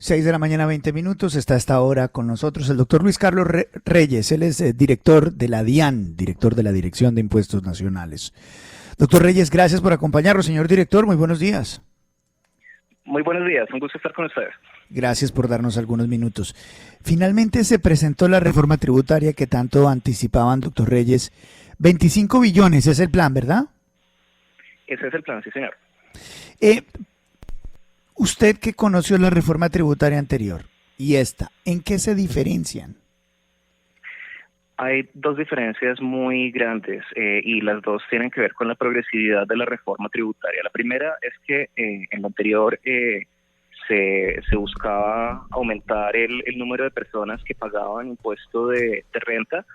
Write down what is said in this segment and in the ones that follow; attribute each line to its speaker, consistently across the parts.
Speaker 1: 6 de la mañana, 20 minutos. Está a esta hora con nosotros el doctor Luis Carlos Reyes. Él es director de la DIAN, director de la Dirección de Impuestos Nacionales. Doctor Reyes, gracias por acompañarnos. Señor director, muy buenos días.
Speaker 2: Muy buenos días, un gusto estar con ustedes.
Speaker 1: Gracias por darnos algunos minutos. Finalmente se presentó la reforma tributaria que tanto anticipaban, doctor Reyes. 25 billones es el plan, ¿verdad?
Speaker 2: Ese es el plan, sí, señor.
Speaker 1: Usted que conoció la reforma tributaria anterior y esta, ¿en qué se diferencian?
Speaker 2: Hay dos diferencias muy grandes y las dos tienen que ver con la progresividad de la reforma tributaria. La primera es que en lo anterior se buscaba aumentar el número de personas que pagaban impuesto de renta.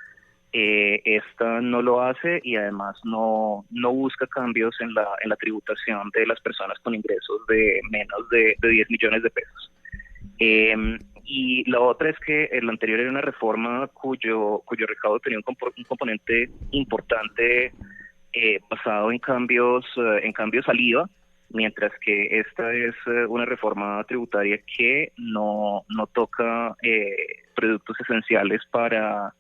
Speaker 2: Esta no lo hace y además no busca cambios en la tributación de las personas con ingresos de menos de 10 millones de pesos. Y la otra es que el anterior era una reforma cuyo recaudo tenía un componente importante basado en cambios al IVA, mientras que esta es una reforma tributaria que no toca productos esenciales para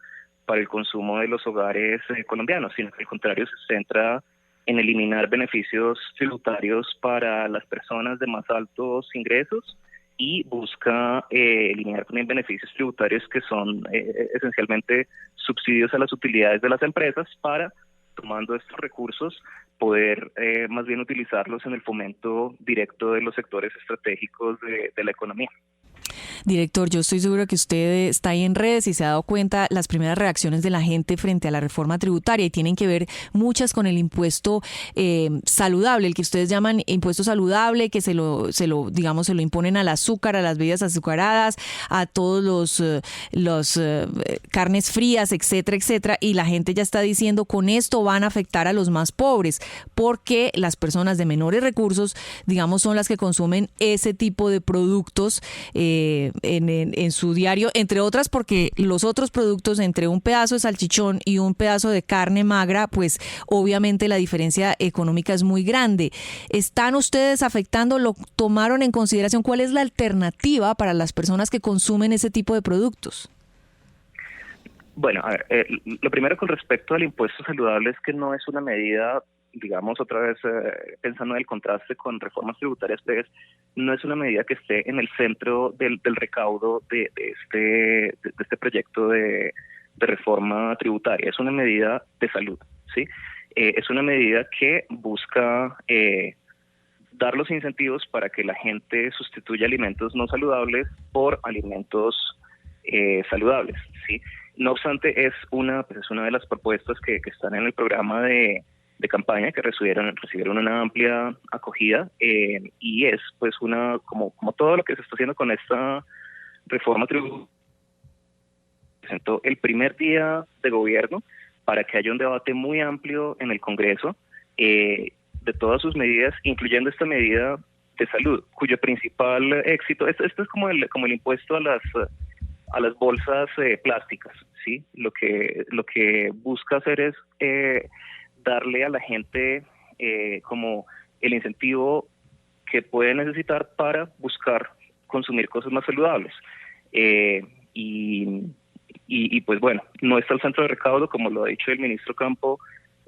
Speaker 2: el consumo de los hogares colombianos, sino que al contrario se centra en eliminar beneficios tributarios para las personas de más altos ingresos y busca eliminar también beneficios tributarios que son esencialmente subsidios a las utilidades de las empresas para, tomando estos recursos, poder más bien utilizarlos en el fomento directo de los sectores estratégicos de la economía.
Speaker 3: Director, yo estoy seguro que usted está ahí en redes y se ha dado cuenta las primeras reacciones de la gente frente a la reforma tributaria y tienen que ver muchas con el impuesto saludable, el que ustedes llaman impuesto saludable, que se lo imponen al azúcar, a las bebidas azucaradas, a todos los carnes frías, etcétera, etcétera, y la gente ya está diciendo con esto van a afectar a los más pobres, porque las personas de menores recursos, digamos, son las que consumen ese tipo de productos en su diario, entre otras porque los otros productos, entre un pedazo de salchichón y un pedazo de carne magra, pues obviamente la diferencia económica es muy grande. ¿Están ustedes afectando, lo tomaron en consideración? ¿Cuál es la alternativa para las personas que consumen ese tipo de productos?
Speaker 2: Bueno, a ver, lo primero con respecto al impuesto saludable es que no es una medida, digamos, otra vez pensando en el contraste con reformas tributarias previas, no es una medida que esté en el centro del recaudo de este proyecto de reforma tributaria. Es una medida de salud, ¿sí? Es una medida que busca dar los incentivos para que la gente sustituya alimentos no saludables por alimentos saludables, ¿sí? No obstante, es una de las propuestas que están en el programa de campaña, que recibieron una amplia acogida y es pues como todo lo que se está haciendo con esta reforma tributaria. Presentó el primer día de gobierno para que haya un debate muy amplio en el Congreso de todas sus medidas, incluyendo esta medida de salud, cuyo principal éxito, esto es como el impuesto a las bolsas plásticas, ¿sí? Lo que busca hacer es darle a la gente como el incentivo que puede necesitar para buscar consumir cosas más saludables. Y pues bueno, no está al centro de recaudo, como lo ha dicho el ministro Campo.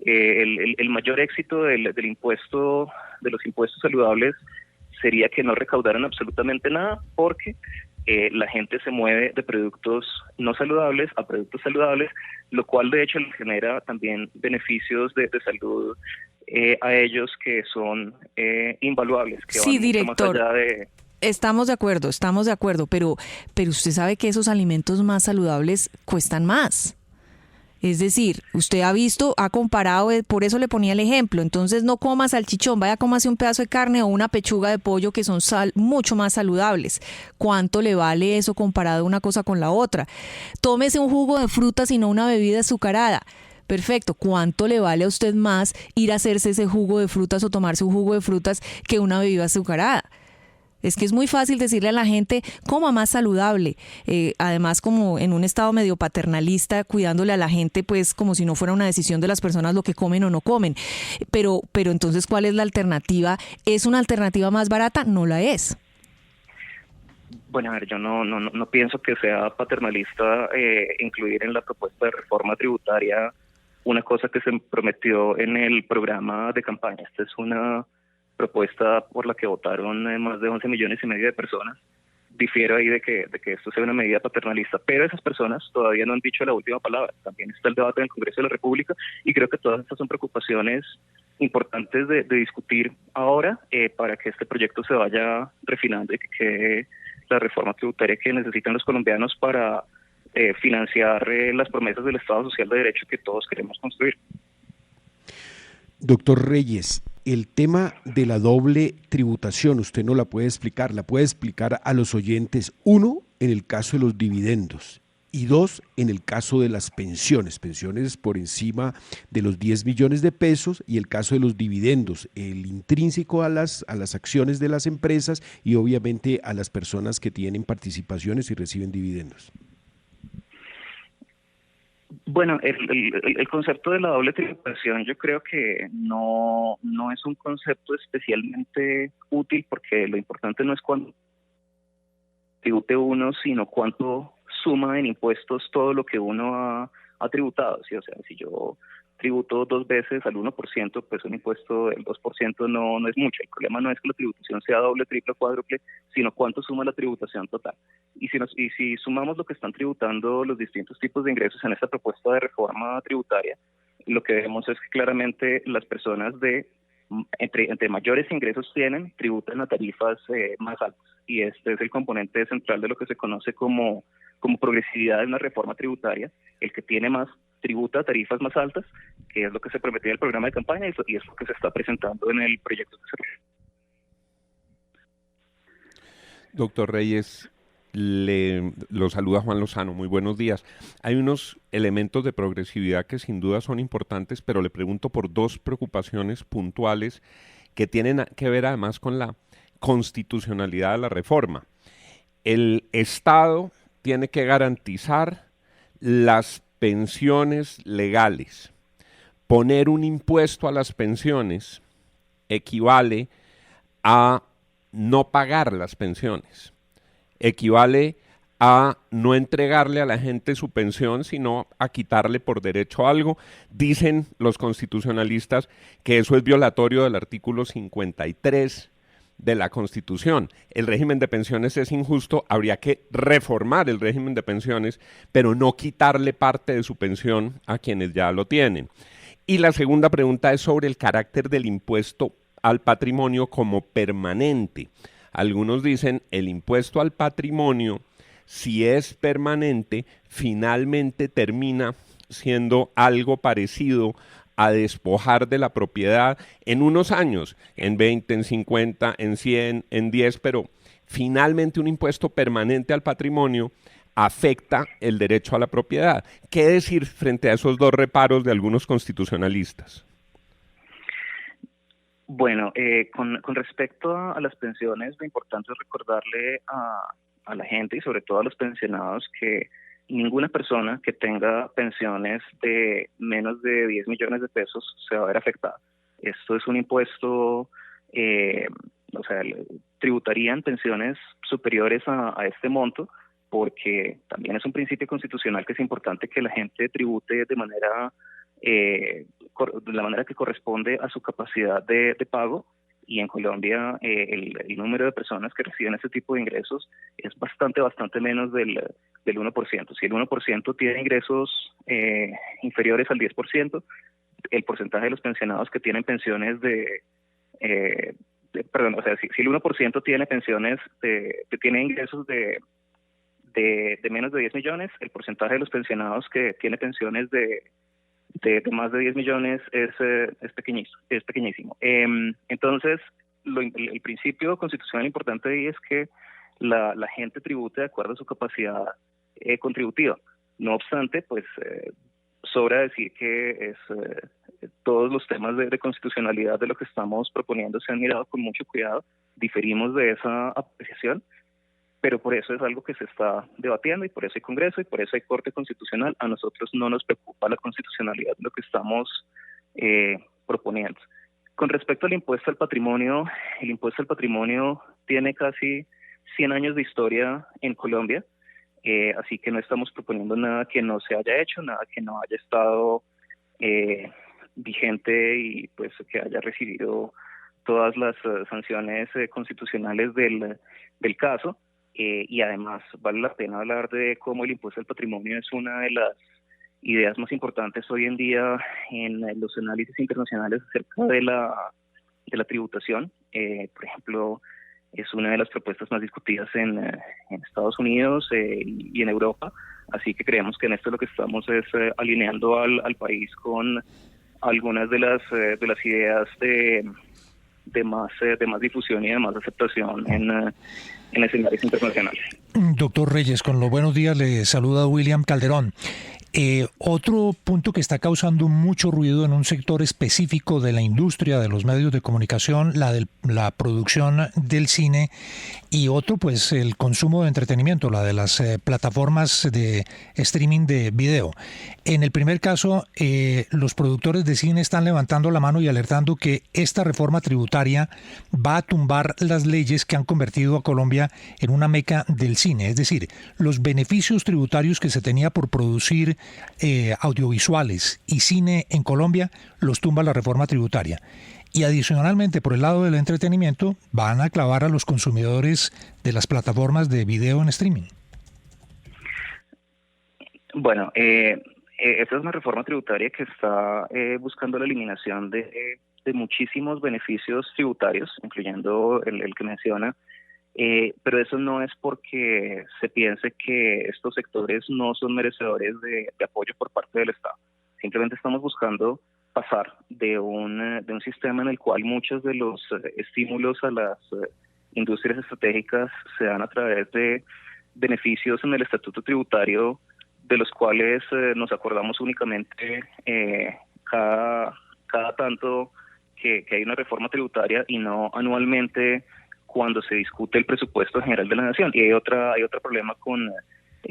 Speaker 2: El mayor éxito del impuesto, de los impuestos saludables, sería que no recaudaran absolutamente nada, porque la gente se mueve de productos no saludables a productos saludables, lo cual de hecho les genera también beneficios de salud a ellos que son invaluables, que
Speaker 3: sí,
Speaker 2: van
Speaker 3: director,
Speaker 2: mucho más allá de...
Speaker 3: Estamos de acuerdo, pero usted sabe que esos alimentos más saludables cuestan más. Es decir, usted ha comparado, por eso le ponía el ejemplo. Entonces no coma salchichón, vaya cómase un pedazo de carne o una pechuga de pollo que son mucho más saludables. ¿Cuánto le vale eso comparado una cosa con la otra? Tómese un jugo de frutas y no una bebida azucarada. Perfecto, ¿cuánto le vale a usted más ir a hacerse ese jugo de frutas o tomarse un jugo de frutas que una bebida azucarada? Es que es muy fácil decirle a la gente, coma más saludable. Además, como en un estado medio paternalista, cuidándole a la gente, pues como si no fuera una decisión de las personas lo que comen o no comen. Pero entonces, ¿cuál es la alternativa? ¿Es una alternativa más barata? No la es.
Speaker 2: Bueno, a ver, yo no pienso que sea paternalista incluir en la propuesta de reforma tributaria una cosa que se prometió en el programa de campaña. Esta es una propuesta por la que votaron más de 11 millones y medio de personas. Difiero ahí de que esto sea una medida paternalista, pero esas personas todavía no han dicho la última palabra. También está el debate en el Congreso de la República y creo que todas estas son preocupaciones importantes de discutir ahora para que este proyecto se vaya refinando y que quede la reforma tributaria que necesitan los colombianos para financiar las promesas del Estado Social de Derecho que todos queremos construir.
Speaker 4: Doctor Reyes, el tema de la doble tributación, usted no la puede explicar a los oyentes, uno, en el caso de los dividendos, y dos, en el caso de las pensiones por encima de los 10 millones de pesos, y el caso de los dividendos, el intrínseco a las acciones de las empresas y obviamente a las personas que tienen participaciones y reciben dividendos.
Speaker 2: Bueno, el concepto de la doble tributación yo creo que no es un concepto especialmente útil, porque lo importante no es cuánto tribute uno, sino cuánto suma en impuestos todo lo que uno ha tributado. ¿Sí? O sea, si yo tributo 2 veces al 1%, pues un impuesto del 2% no es mucho. El problema no es que la tributación sea doble, triple, cuádruple, sino cuánto suma la tributación total. Y si sumamos lo que están tributando los distintos tipos de ingresos en esta propuesta de reforma tributaria, lo que vemos es que claramente las personas entre mayores ingresos tienen, tributan a tarifas más altas. Y este es el componente central de lo que se conoce como progresividad en una reforma tributaria. El que tiene más tributa a tarifas más altas, que es lo que se prometía en el programa de campaña y es lo que se está presentando en el proyecto que se...
Speaker 5: Doctor Reyes, lo saluda Juan Lozano, muy buenos días. Hay unos elementos de progresividad que sin duda son importantes, pero le pregunto por 2 preocupaciones puntuales que tienen que ver además con la constitucionalidad de la reforma. El Estado tiene que garantizar las pensiones legales. Poner un impuesto a las pensiones equivale a no pagar las pensiones. Equivale a no entregarle a la gente su pensión, sino a quitarle por derecho algo. Dicen los constitucionalistas que eso es violatorio del artículo 53 de la Constitución. El régimen de pensiones es injusto, habría que reformar el régimen de pensiones, pero no quitarle parte de su pensión a quienes ya lo tienen. Y la segunda pregunta es sobre el carácter del impuesto al patrimonio como permanente. Algunos dicen el impuesto al patrimonio, si es permanente, finalmente termina siendo algo parecido a despojar de la propiedad en unos años, en 20, en 50, en 100, en 10, pero finalmente un impuesto permanente al patrimonio afecta el derecho a la propiedad. ¿Qué decir frente a esos 2 reparos de algunos constitucionalistas?
Speaker 2: Bueno, con respecto a las pensiones, lo importante es recordarle a la gente y sobre todo a los pensionados que ninguna persona que tenga pensiones de menos de 10 millones de pesos se va a ver afectada. Esto es un impuesto, tributarían pensiones superiores a este monto, porque también es un principio constitucional que es importante que la gente tribute de la manera que corresponde a su capacidad de pago. Y en Colombia el número de personas que reciben este tipo de ingresos es bastante menos del 1%. Si el 1% tiene ingresos inferiores al 10%, el porcentaje de los pensionados que tienen pensiones si el 1% tiene pensiones, que tiene ingresos de menos de 10 millones, el porcentaje de los pensionados que tiene pensiones de más de 10 millones es pequeñísimo. Entonces, el principio constitucional importante ahí es que la gente tribute de acuerdo a su capacidad contributiva. No obstante, pues sobra decir que todos los temas de constitucionalidad de lo que estamos proponiendo se han mirado con mucho cuidado, diferimos de esa apreciación, pero por eso es algo que se está debatiendo y por eso hay Congreso y por eso hay Corte Constitucional. A nosotros no nos preocupa la constitucionalidad de lo que estamos proponiendo. Con respecto al impuesto al patrimonio, el impuesto al patrimonio tiene casi 100 años de historia en Colombia, así que no estamos proponiendo nada que no se haya hecho, nada que no haya estado vigente y pues que haya recibido todas las sanciones constitucionales del caso. Y además vale la pena hablar de cómo el impuesto al patrimonio es una de las ideas más importantes hoy en día en los análisis internacionales acerca de la tributación. Por ejemplo, es una de las propuestas más discutidas en Estados Unidos y en Europa, así que creemos que en esto lo que estamos es alineando al país con algunas de las ideas de más difusión y de más aceptación en escenarios internacionales.
Speaker 6: Doctor Reyes, con los buenos días, le saluda William Calderón. Otro punto que está causando mucho ruido en un sector específico de la industria de los medios de comunicación, la producción del cine, y otro pues el consumo de entretenimiento, la de las plataformas de streaming de video. En el primer caso, los productores de cine están levantando la mano y alertando que esta reforma tributaria va a tumbar las leyes que han convertido a Colombia en una meca del cine, es decir, los beneficios tributarios que se tenía por producir audiovisuales y cine en Colombia los tumba la reforma tributaria. Y adicionalmente, por el lado del entretenimiento, van a clavar a los consumidores de las plataformas de video en streaming.
Speaker 2: Bueno, esta es una reforma tributaria que está buscando la eliminación de muchísimos beneficios tributarios, incluyendo el que menciona. Pero eso no es porque se piense que estos sectores no son merecedores de apoyo por parte del Estado. Simplemente estamos buscando pasar de un sistema en el cual muchos de los estímulos a las industrias estratégicas se dan a través de beneficios en el estatuto tributario, de los cuales nos acordamos únicamente cada tanto que hay una reforma tributaria y no anualmente cuando se discute el presupuesto general de la nación. Y hay otro problema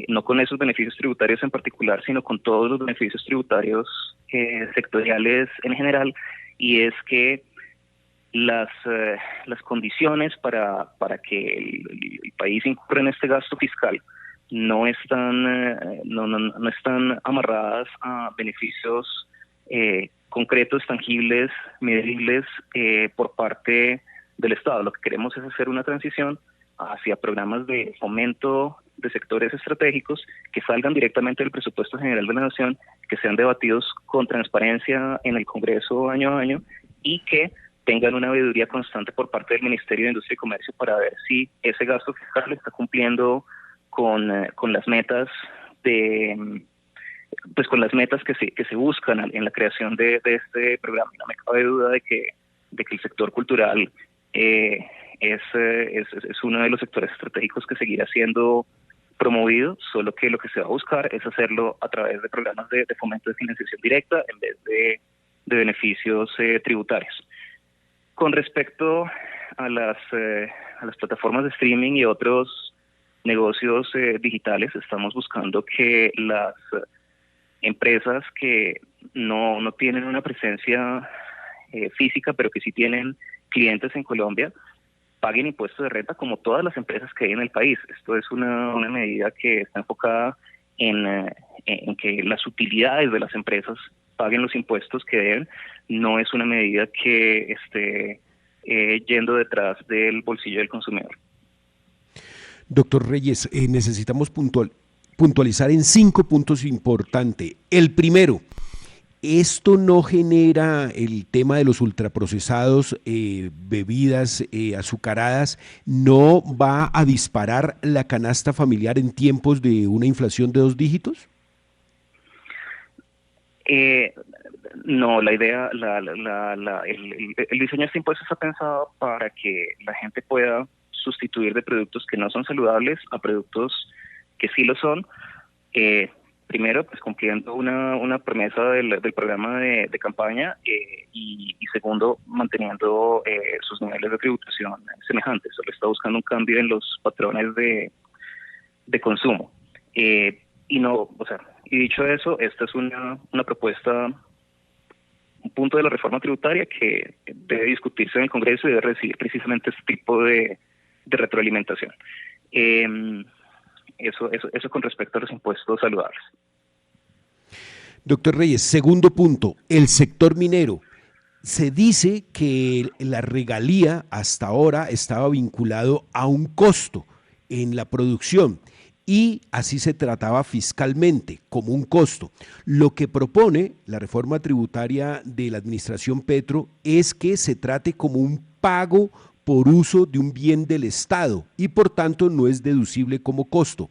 Speaker 2: no con esos beneficios tributarios en particular, sino con todos los beneficios tributarios sectoriales en general, y es que las condiciones para que el país incurra en este gasto fiscal no están amarradas a beneficios concretos, tangibles, medibles por parte del Estado. Lo que queremos es hacer una transición hacia programas de fomento de sectores estratégicos que salgan directamente del presupuesto general de la nación, que sean debatidos con transparencia en el Congreso año a año y que tengan una veeduría constante por parte del Ministerio de Industria y Comercio para ver si ese gasto fiscal está cumpliendo con las metas con las metas que se buscan en la creación de este programa. No me cabe duda de que el sector cultural es uno de los sectores estratégicos que seguirá siendo promovido, solo que lo que se va a buscar es hacerlo a través de programas de fomento de financiación directa en vez de beneficios tributarios. Con respecto a las plataformas de streaming y otros negocios digitales, estamos buscando que las empresas que no tienen una presencia física, pero que sí tienen clientes en Colombia, paguen impuestos de renta como todas las empresas que hay en el país. Esto es una medida que está enfocada en que las utilidades de las empresas paguen los impuestos que deben. No es una medida que esté yendo detrás del bolsillo del consumidor.
Speaker 4: Doctor Reyes, necesitamos puntualizar en 5 puntos importantes. El primero, esto no genera el tema de los ultraprocesados, bebidas azucaradas, no va a disparar la canasta familiar en tiempos de una inflación de 2 dígitos.
Speaker 2: No, la idea, el diseño de este impuesto está pensado para que la gente pueda sustituir de productos que no son saludables a productos que sí lo son. Primero, pues cumpliendo una promesa del programa de campaña y segundo, manteniendo sus niveles de tributación semejantes. Solo está buscando un cambio en los patrones de consumo. Y dicho eso, esta es una propuesta, un punto de la reforma tributaria que debe discutirse en el Congreso y debe recibir precisamente este tipo de retroalimentación. Eso con respecto a los impuestos saludables.
Speaker 4: Doctor Reyes, segundo punto, el sector minero. Se dice que la regalía hasta ahora estaba vinculado a un costo en la producción y así se trataba fiscalmente como un costo. Lo que propone la reforma tributaria de la administración Petro es que se trate como un pago por uso de un bien del Estado y por tanto no es deducible como costo.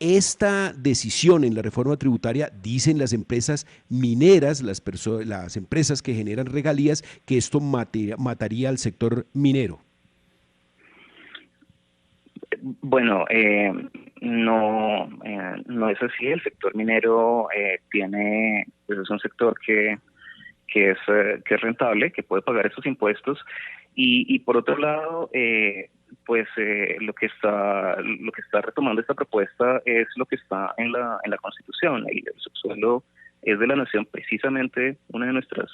Speaker 4: Esta decisión en la reforma tributaria, dicen las empresas mineras, las empresas que generan regalías, que esto mataría al sector minero.
Speaker 2: Bueno, no es así. El sector minero pues es un sector que es rentable, que puede pagar esos impuestos, y por otro lado, lo que está retomando esta propuesta es lo que está en la Constitución. El subsuelo es de la nación. Precisamente una de nuestras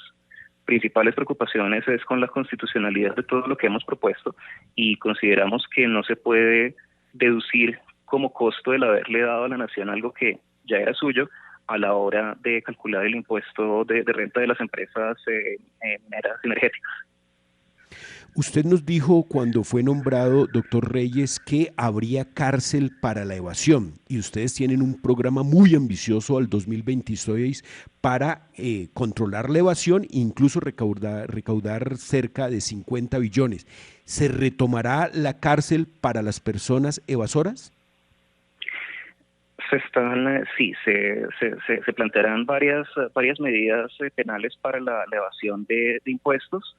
Speaker 2: principales preocupaciones es con la constitucionalidad de todo lo que hemos propuesto, y consideramos que no se puede deducir como costo el haberle dado a la nación algo que ya era suyo a la hora de calcular el impuesto de renta de las empresas mineras energéticas.
Speaker 4: Usted nos dijo cuando fue nombrado, doctor Reyes, que habría cárcel para la evasión, y ustedes tienen un programa muy ambicioso al 2026 para controlar la evasión e incluso recaudar cerca de 50 billones. ¿Se retomará la cárcel para las personas evasoras?
Speaker 2: Se plantearán varias medidas penales para la evasión de impuestos.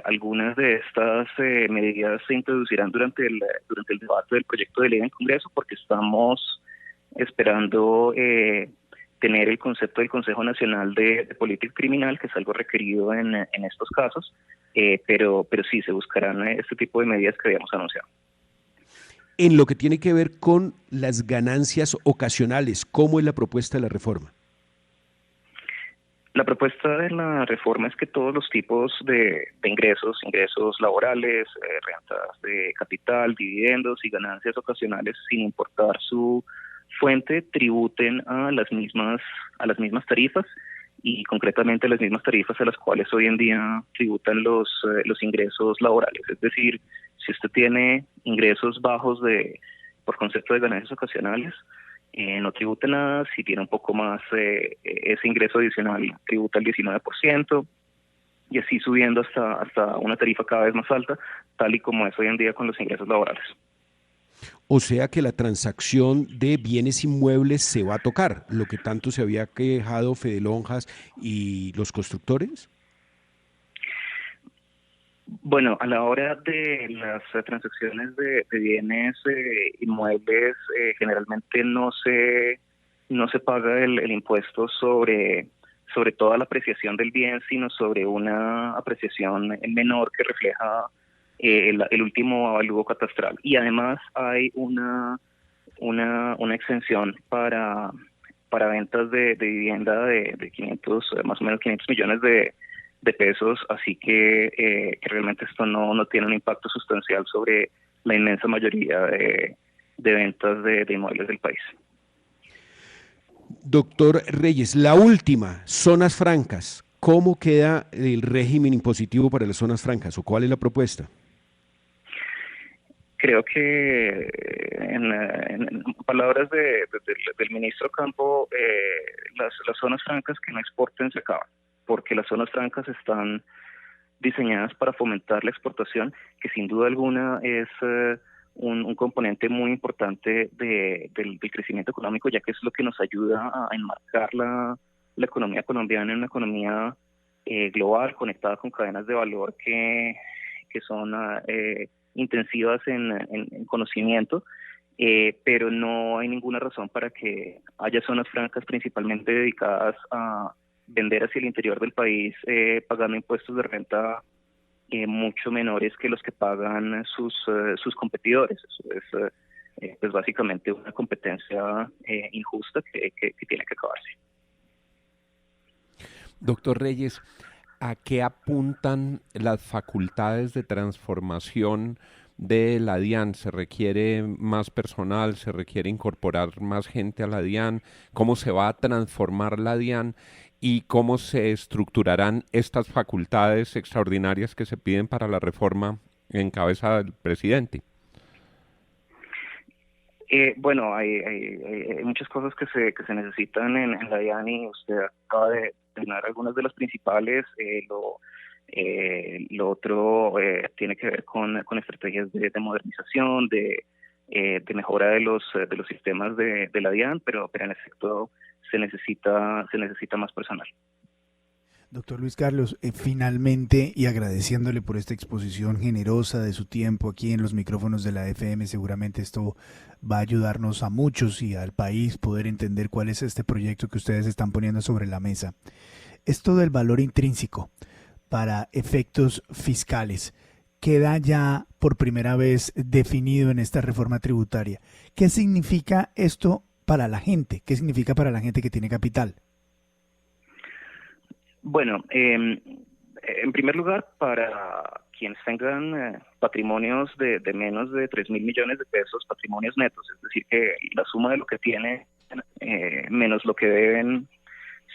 Speaker 2: Algunas de estas medidas se introducirán durante el debate del proyecto de ley en el Congreso, porque estamos esperando tener el concepto del Consejo Nacional de Política Criminal, que es algo requerido en estos casos, pero sí se buscarán este tipo de medidas que habíamos anunciado.
Speaker 4: En lo que tiene que ver con las ganancias ocasionales, ¿cómo es la propuesta de la reforma?
Speaker 2: La propuesta de la reforma es que todos los tipos de ingresos laborales, rentas de capital, dividendos y ganancias ocasionales, sin importar su fuente, tributen a las mismas tarifas, y concretamente las mismas tarifas a las cuales hoy en día tributan los ingresos laborales. Es decir, si usted tiene ingresos bajos por concepto de ganancias ocasionales, no tributa nada. Si tiene un poco más, ese ingreso adicional tributa el 19%, y así subiendo hasta una tarifa cada vez más alta, tal y como es hoy en día con los ingresos laborales.
Speaker 4: O sea que la transacción de bienes inmuebles se va a tocar, lo que tanto se había quejado Fede Lonjas y los constructores.
Speaker 2: Bueno, a la hora de las transacciones de bienes inmuebles, generalmente no se paga el impuesto sobre toda la apreciación del bien, sino sobre una apreciación menor que refleja el último avalúo catastral. Y además hay una exención para ventas de vivienda de 500, más o menos 500 millones de pesos, así que realmente esto no tiene un impacto sustancial sobre la inmensa mayoría de ventas de inmuebles del país.
Speaker 4: Doctor Reyes, la última, zonas francas. ¿Cómo queda el régimen impositivo para las zonas francas, o cuál es la propuesta?
Speaker 2: Creo que en palabras del ministro Campo, las zonas francas que no exporten se acaban, porque las zonas francas están diseñadas para fomentar la exportación, que sin duda alguna es un componente muy importante del crecimiento económico, ya que es lo que nos ayuda a enmarcar la economía colombiana en una economía global, conectada con cadenas de valor que son intensivas en conocimiento, pero no hay ninguna razón para que haya zonas francas principalmente dedicadas a vender hacia el interior del país, pagando impuestos de renta mucho menores que los que pagan sus competidores. Eso es pues básicamente una competencia injusta que tiene que acabarse.
Speaker 5: Doctor Reyes, ¿a qué apuntan las facultades de transformación de la DIAN? ¿Se requiere más personal? ¿Se requiere incorporar más gente a la DIAN? ¿Cómo se va a transformar la DIAN? ¿Y cómo se estructurarán estas facultades extraordinarias que se piden para la reforma en cabeza del presidente?
Speaker 2: Bueno, hay muchas cosas que se necesitan en la DIAN y usted acaba de mencionar algunas de las principales. Lo otro tiene que ver con estrategias de modernización, de mejora de los sistemas de la DIAN, pero en efecto se necesita más personal.
Speaker 1: Doctor Luis Carlos, finalmente, y agradeciéndole por esta exposición generosa de su tiempo aquí en los micrófonos de la FM, seguramente esto va a ayudarnos a muchos y al país poder entender cuál es este proyecto que ustedes están poniendo sobre la mesa. Esto del valor intrínseco para efectos fiscales queda ya por primera vez definido en esta reforma tributaria. ¿Qué significa esto para la gente? ¿Qué significa para la gente que tiene capital?
Speaker 2: Bueno, en primer lugar, para quienes tengan patrimonios de menos de 3.000 millones de pesos, patrimonios netos, es decir, que la suma de lo que tienen menos lo que deben,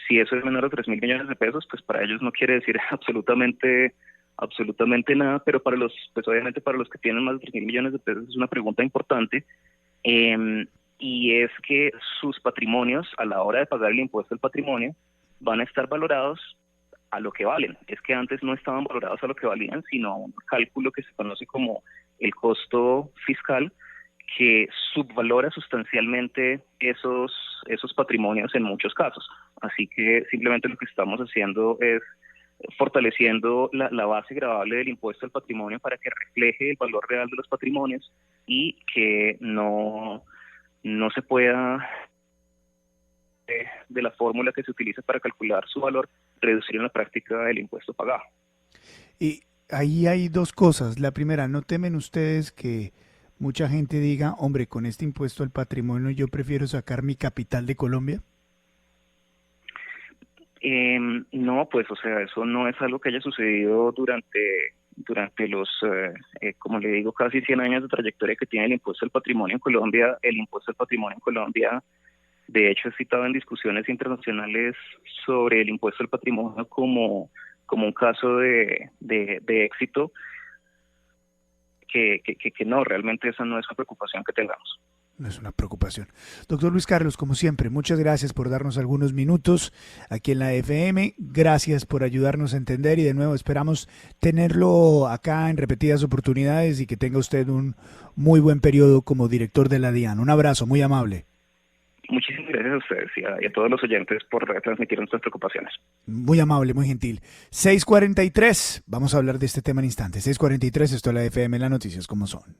Speaker 2: si eso es menor a 3.000 millones de pesos, pues para ellos no quiere decir absolutamente nada, pero pues obviamente para los que tienen más de 3.000 millones de pesos es una pregunta importante, y es que sus patrimonios, a la hora de pagar el impuesto al patrimonio, van a estar valorados a lo que valen. Es que antes no estaban valorados a lo que valían, sino a un cálculo que se conoce como el costo fiscal, que subvalora sustancialmente esos patrimonios en muchos casos. Así que simplemente lo que estamos haciendo es fortaleciendo la base gravable del impuesto al patrimonio para que refleje el valor real de los patrimonios y que no se pueda, de la fórmula que se utiliza para calcular su valor, reducir en la práctica el impuesto pagado.
Speaker 1: Y ahí hay dos cosas. La primera, ¿no temen ustedes que mucha gente diga, hombre, con este impuesto al patrimonio yo prefiero sacar mi capital de Colombia?
Speaker 2: No, pues, o sea, eso no es algo que haya sucedido durante los, como le digo, casi 100 años de trayectoria que tiene el impuesto al patrimonio en Colombia. El impuesto al patrimonio en Colombia, de hecho, es citado en discusiones internacionales sobre el impuesto al patrimonio como un caso de éxito, que no, realmente esa no es una preocupación que tengamos.
Speaker 1: No es una preocupación. Doctor Luis Carlos, como siempre, muchas gracias por darnos algunos minutos aquí en la FM. Gracias por ayudarnos a entender y de nuevo esperamos tenerlo acá en repetidas oportunidades y que tenga usted un muy buen periodo como director de la DIAN. Un abrazo, muy amable.
Speaker 2: Muchísimas gracias a ustedes y a todos los oyentes por transmitir nuestras preocupaciones.
Speaker 1: Muy amable, muy gentil. 6:43, vamos a hablar de este tema en instantes. 6:43, esto es la FM, las noticias como son.